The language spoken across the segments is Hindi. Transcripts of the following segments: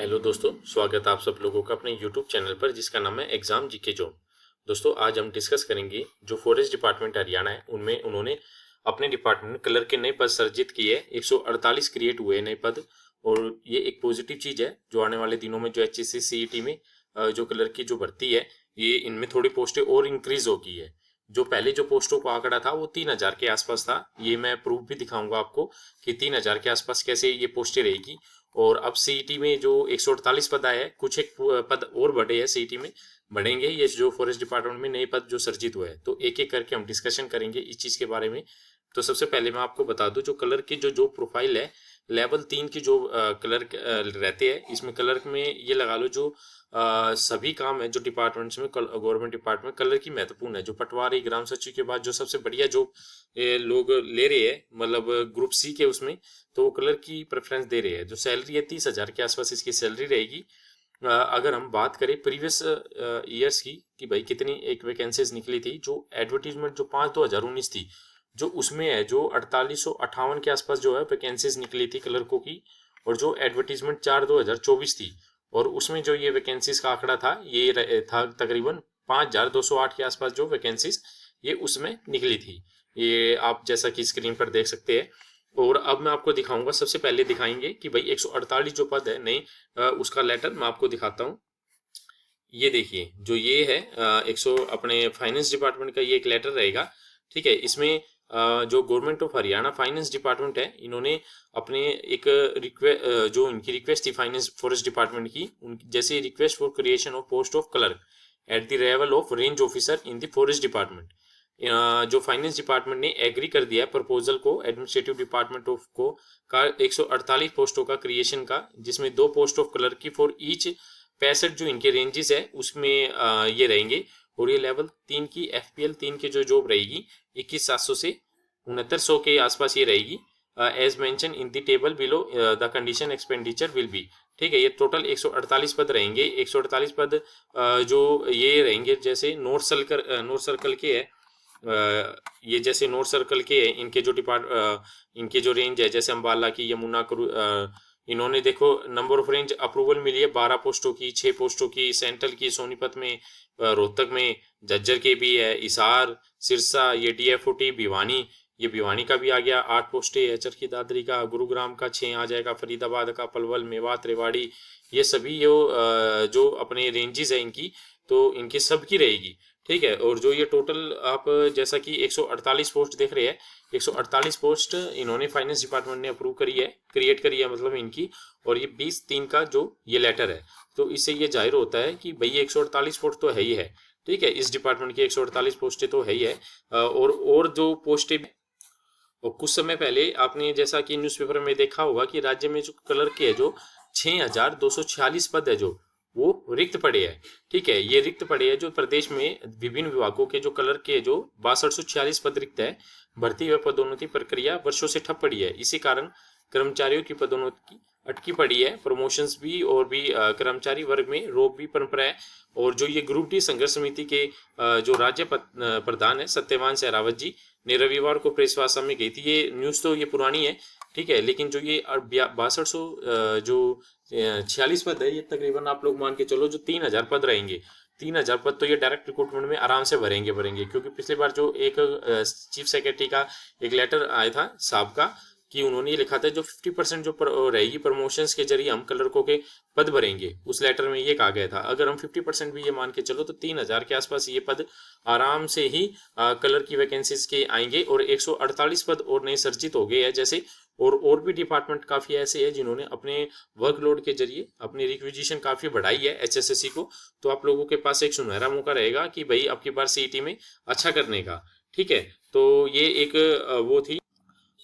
हेलो दोस्तों, स्वागत है आप सब लोगों का अपने यूट्यूब चैनल पर जिसका नाम है एग्जाम जीके जोन। दोस्तों आज हम डिस्कस करेंगे जो फॉरेस्ट डिपार्टमेंट हरियाणा है उनमें उन्होंने अपने डिपार्टमेंट में कलर के नए पद सर्जित किए। 148 क्रिएट हुए नए पद और ये एक पॉजिटिव चीज है जो आने वाले दिनों में जो एचएससी सीईटी में जो कलर की जो भर्ती है ये इनमें थोड़ी पोस्टें और इंक्रीज हो गई है। जो पहले जो पोस्टों का आंकड़ा था वो 3000 के आसपास था। ये मैं प्रूफ भी दिखाऊंगा आपको कि 3000 के आसपास कैसे ये पोस्टें रहेगी। और अब सीईटी में जो 148 पद आए हैं, कुछ एक पद और बढ़े हैं सीईटी में बढ़ेंगे। ये जो फॉरेस्ट डिपार्टमेंट में नए पद जो सर्जित हुए हैं तो एक एक करके हम डिस्कशन करेंगे इस चीज के बारे में। तो सबसे पहले मैं आपको बता दूं जो कलर की जो प्रोफाइल है लेवल 3 की जो कलर रहते हैं इसमें कलर में ये लगा लो जो सभी काम है जो डिपार्टमेंट्स में गवर्नमेंट डिपार्टमेंट कलर की महत्वपूर्ण है। जो पटवारी ग्राम सचिव के बाद जो सबसे बढ़िया जो लोग ले रहे हैं मतलब ग्रुप सी के उसमें तो वो कलर की प्रेफरेंस दे रहे हैं। जो सैलरी है 30,000 के आसपास इसकी सैलरी रहेगी। अगर हम बात करें प्रीवियस ईयर्स की कि भाई कितनी एक वैकेंसीज निकली थी जो एडवर्टीजमेंट जो 5/2019 थी जो उसमें है जो 4858 के आसपास जो है वैकेंसीज निकली थी क्लर्कों की। और जो एडवर्टीजमेंट 4/2024 थी और उसमें जो ये वैकेंसीज का आंकड़ा था ये था तकरीबन 5208 के आसपास जो वैकेंसीज ये उसमें निकली थी। ये आप जैसा कि स्क्रीन पर देख सकते हैं। और अब मैं आपको दिखाऊंगा, सबसे पहले दिखाएंगे कि भाई 148 जो पद है नई उसका लेटर मैं आपको दिखाता हूँ। ये देखिए जो ये है 100 अपने फाइनेंस डिपार्टमेंट का ये एक लेटर रहेगा। ठीक है, इसमें जो government of Haryana finance department है इन्होंने अपने एक रिक्वेस्ट जो इनकी रिक्वेस्ट थी फाइनेंस फॉरेस्ट डिपार्टमेंट की जैसे request for creation of post of clerk at the level of range officer in the forest department. जो फाइनेंस डिपार्टमेंट ने एग्री कर दिया है प्रपोजल को एडमिनिस्ट्रेटिव डिपार्टमेंट ऑफ को का 148 पोस्टों का क्रिएशन का, जिसमें 2 पोस्ट ऑफ क्लर्क की फॉर ईच 65 जो इनके रेंजेस है उसमें ये रहेंगे। और ये लेवल 3 की एफपीएल 3 की जो जॉब रहेगी 21,700 से 6900 के आसपास ये रहेगी। As mention in the table below the condition expenditure will be. ठीक है, ये टोटल 148 पद रहेंगे। 148 पद जो ये रहेंगे जैसे नॉर्थ सर्कल के है ये जैसे नॉर्थ सर्कल के है इनके जो इनके जो रेंज है जैसे अम्बाला की यमुना इन्होंने देखो नंबर ऑफ रेंज अप्रूवल मिली है 12 पोस्टों की, 6 पोस्टों की सेंट्रल की सोनीपत में, रोहतक में, झज्जर के भी है, हिसार, सिरसा, ये डीएफओटी भिवानी, ये भिवानी का भी आ गया 8 पोस्टें है, चरखी दादरी का, गुरुग्राम का 6 आ जाएगा, फरीदाबाद का, पलवल, मेवात, रेवाड़ी, ये सभी जो अपने रेंजेस है इनकी तो इनकी सबकी रहेगी। ठीक है, और जो ये टोटल आप जैसा कि 148 पोस्ट देख रहे हैं 148 पोस्ट इन्होंने फाइनेंस डिपार्टमेंट ने अप्रूव करी है क्रिएट करी है मतलब इनकी। और ये 20/3 का जो ये लेटर है तो इससे ये जाहिर होता है कि भाई 148 पोस्ट तो है ही है। ठीक है, इस डिपार्टमेंट की 148 पोस्टें तो है ही है। और जो पोस्टें और कुछ समय पहले आपने जैसा कि न्यूज़पेपर में देखा होगा कि राज्य में जो क्लर्क के है जो 6246 पद है जो वो रिक्त पड़े हैं। ठीक है, ये रिक्त पड़े हैं जो प्रदेश में विभिन्न विभागों के जो क्लर्क के जो 6246 पद रिक्त है। भर्ती व पदोन्नति प्रक्रिया वर्षों से ठप पड़ी है, इसी कारण कर्मचारियों की पदोन्नति अटकी पड़ी है। प्रमोशंस भी और भी कर्मचारी वर्ग में रोब भी परंपरा है। और जो ये ग्रुप डी संघर्ष समिति के जो राज्य प्रधान है सत्यवान सहरावत जी ने रविवार को प्रेस वार्ता में गई थी। ये न्यूज़ तो ये पुरानी है, ठीक है, लेकिन जो ये 6200 जो 46 पद है ये तकरीबन आप लोग मान के चलो जो 3000 पद रहेंगे। 3000 पद तो ये डायरेक्ट रिक्रूटमेंट में आराम से भरेंगे क्योंकि पिछली बार जो एक चीफ सेक्रेटरी का एक लेटर आया था साहब का कि उन्होंने ये लिखा था जो 50% जो रहेगी प्रमोशंस के जरिए हम क्लर्कों के पद भरेंगे, उस लेटर में ये कहा गया था। अगर हम 50% भी ये मान के चलो तो 3000 के आसपास ये पद आराम से ही कलर की वैकेंसीज के आएंगे। और 148 पद और नए सर्जित हो गए हैं जैसे। और भी डिपार्टमेंट काफ़ी ऐसे हैं जिन्होंने अपने वर्कलोड के जरिए अपनी रिक्विजिशन काफ़ी बढ़ाई है एचएसएससी को। तो आप लोगों के पास एक सुनहरा मौका रहेगा कि भाई अब की बार सीईटी में अच्छा करने का। ठीक है, तो ये एक वो थी।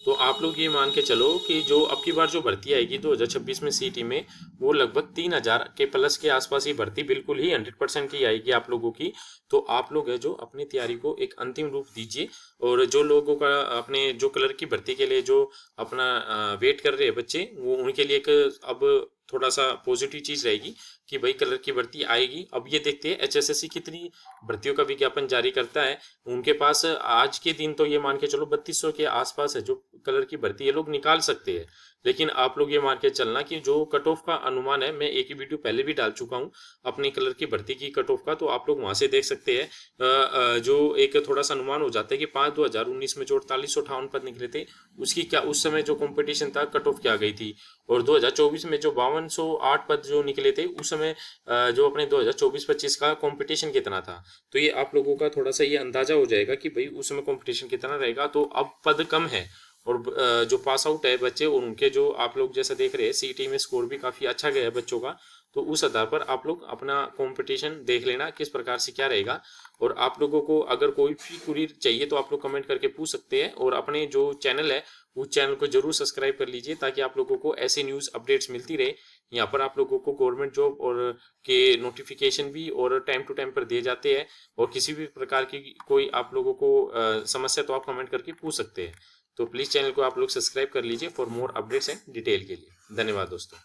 तो आप लोग ये मान के चलो कि जो अब की बार जो भर्ती आएगी 2026 में सीईटी में वो लगभग 3000 के प्लस के आसपास ही भर्ती बिल्कुल ही 100% की आएगी आप लोगों की। तो आप लोग है जो अपनी तैयारी को एक अंतिम रूप दीजिए। और जो लोगों का अपने जो क्लर्क की भर्ती के लिए जो अपना वेट कर रहे हैं बच्चे वो उनके लिए एक अब थोड़ा सा पॉजिटिव चीज़ रहेगी कि भाई क्लर्क की भर्ती आएगी। अब ये देखते हैं एचएसएससी कितनी भर्तियों का विज्ञापन जारी करता है। उनके पास आज के दिन तो ये मान के चलो 3200 के आसपास है जो कलर की भर्ती ये लोग निकाल सकते हैं। लेकिन आप लोग ये मान के चलना कि जो कट ऑफ का अनुमान है, मैं एक ही वीडियो पहले भी डाल चुका हूँ अपनी कलर की भर्ती की कट ऑफ का, तो आप लोग वहाँ से देख सकते हैं। जो एक थोड़ा-सा अनुमान हो जाता है कि 5/2019 में जो 4858 पद निकले थे, उसकी क्या उस समय जो कॉम्पिटिशन था कट ऑफ क्या गई थी, और 2024 में जो 5208 पद जो निकले थे उस समय जो अपने 2024-25 का कॉम्पिटिशन कितना था। तो ये आप लोगों का थोड़ा-सा ये अंदाजा हो जाएगा कि भाई उस समय कॉम्पिटिशन कितना रहेगा। तो अब पद कम है, और जो पास आउट है बच्चे और उनके जो आप लोग जैसा देख रहे हैं सीईटी में स्कोर भी काफ़ी अच्छा गया है बच्चों का। तो उस आधार पर आप लोग अपना कंपटीशन देख लेना किस प्रकार से क्या रहेगा। और आप लोगों को अगर कोई भी क्वेरी चाहिए तो आप लोग कमेंट करके पूछ सकते हैं, और अपने जो चैनल है उस चैनल को जरूर सब्सक्राइब कर लीजिए ताकि आप लोगों को ऐसे न्यूज़ अपडेट्स मिलती रहे। यहाँ पर आप लोगों को गवर्नमेंट जॉब और के नोटिफिकेशन भी और टाइम टू टाइम पर दिए जाते हैं, और किसी भी प्रकार की कोई आप लोगों को समस्या तो आप कमेंट करके पूछ सकते हैं। तो प्लीज़ चैनल को आप लोग सब्सक्राइब कर लीजिए for more updates and detail के लिए। धन्यवाद दोस्तों।